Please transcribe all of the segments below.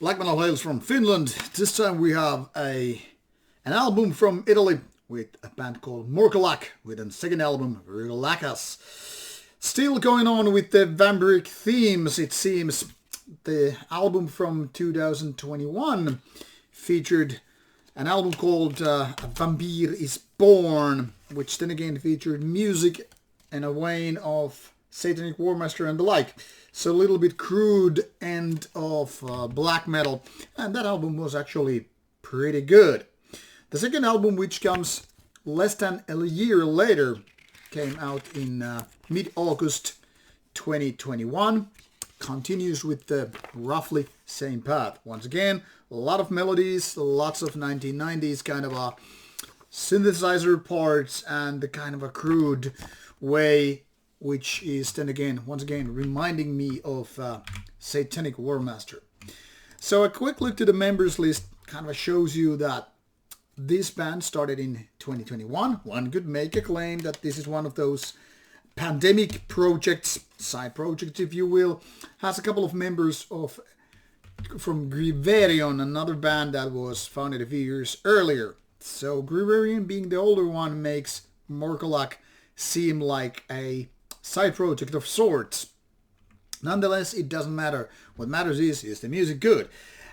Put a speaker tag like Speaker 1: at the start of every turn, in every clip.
Speaker 1: Black metal hails from Finland. This time we have an album from Italy with a band called Morcolac with a second album, Vrykolakas. Still going on with the vampiric themes, it seems. The album from 2021 featured an album called A Vampire is Born, which then again featured music in a vein of Satanic Warmaster and the like. So a little bit crude end of black metal, and that album was actually pretty good. The second album, which comes less than a year later, came out in mid-August 2021, continues with the roughly same path. Once again, a lot of melodies, lots of 1990s kind of a synthesizer parts, and the kind of a crude way, which is then again, once again, reminding me of Satanic Warmaster. So a quick look to the members list kind of shows you that this band started in 2021. One could make a claim that this is one of those pandemic projects, side projects if you will. Has a couple of members from Griverion, another band that was founded a few years earlier. So Griverion, being the older one, makes Morcolac seem like a side project of sorts. Nonetheless, it doesn't matter. What matters is the music good.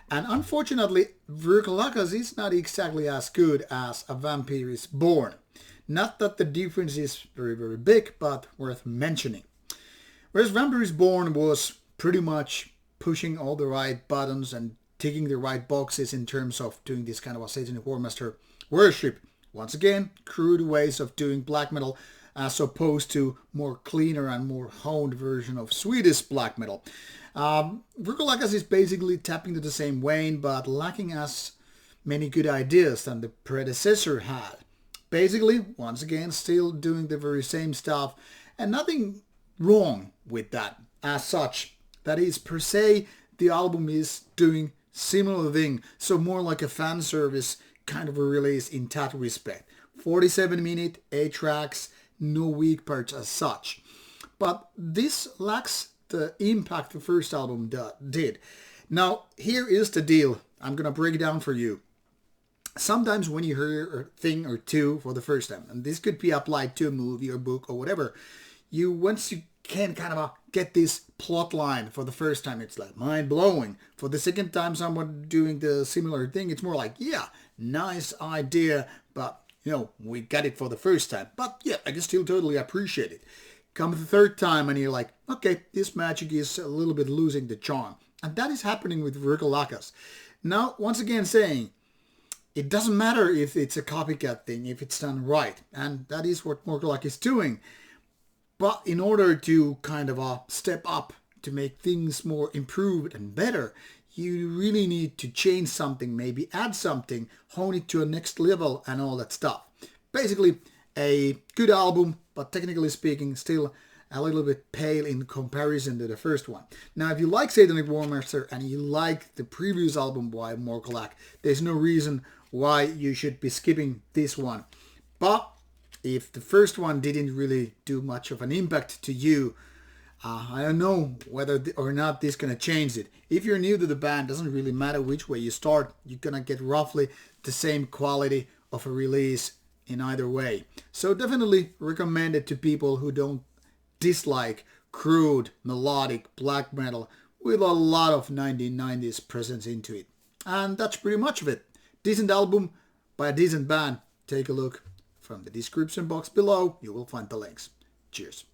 Speaker 1: And unfortunately, Vrykolakas is not exactly as good as A Vampire is Born. Not that the difference is very, very big, but worth mentioning. Whereas Vampire is Born was pretty much pushing all the right buttons and ticking the right boxes in terms of doing this kind of a Satanic Warmaster worship. Once again, crude ways of doing black metal, as opposed to more cleaner and more honed version of Swedish black metal. Vrykolakas is basically tapping to the same vein, but lacking as many good ideas than the predecessor had. Basically, once again, still doing the very same stuff, and nothing wrong with that as such. That is, per se, the album is doing similar thing, so more like a fan service kind of a release in that respect. 47-minute, 8 tracks, no weak parts as such. But this lacks the impact the first album did. Now, here is the deal. I'm going to break it down for you. Sometimes when you hear a thing or two for the first time, and this could be applied to a movie or book or whatever, once you can kind of get this plot line for the first time, it's like mind-blowing. For the second time someone doing the similar thing, it's more like, yeah, nice idea, but we got it for the first time. But yeah, I can still totally appreciate it. Come the third time and you're like, okay, this magic is a little bit losing the charm. And that is happening with Vrykolakas. Now, once again saying, it doesn't matter if it's a copycat thing, if it's done right. And that is what Morcolac is doing. But in order to kind of step up to make things more improved and better, you really need to change something, maybe add something, hone it to a next level and all that stuff. Basically, a good album, but technically speaking, still a little bit pale in comparison to the first one. Now, if you like Satanic Warmaster and you like the previous album by Morcolac, there's no reason why you should be skipping this one. But if the first one didn't really do much of an impact to you, I don't know whether or not this gonna change it. If you're new to the band, doesn't really matter which way you start. You're gonna get roughly the same quality of a release in either way. So definitely recommend it to people who don't dislike crude, melodic black metal with a lot of 1990s presence into it. And that's pretty much of it. Decent album by a decent band. Take a look from the description box below. You will find the links. Cheers.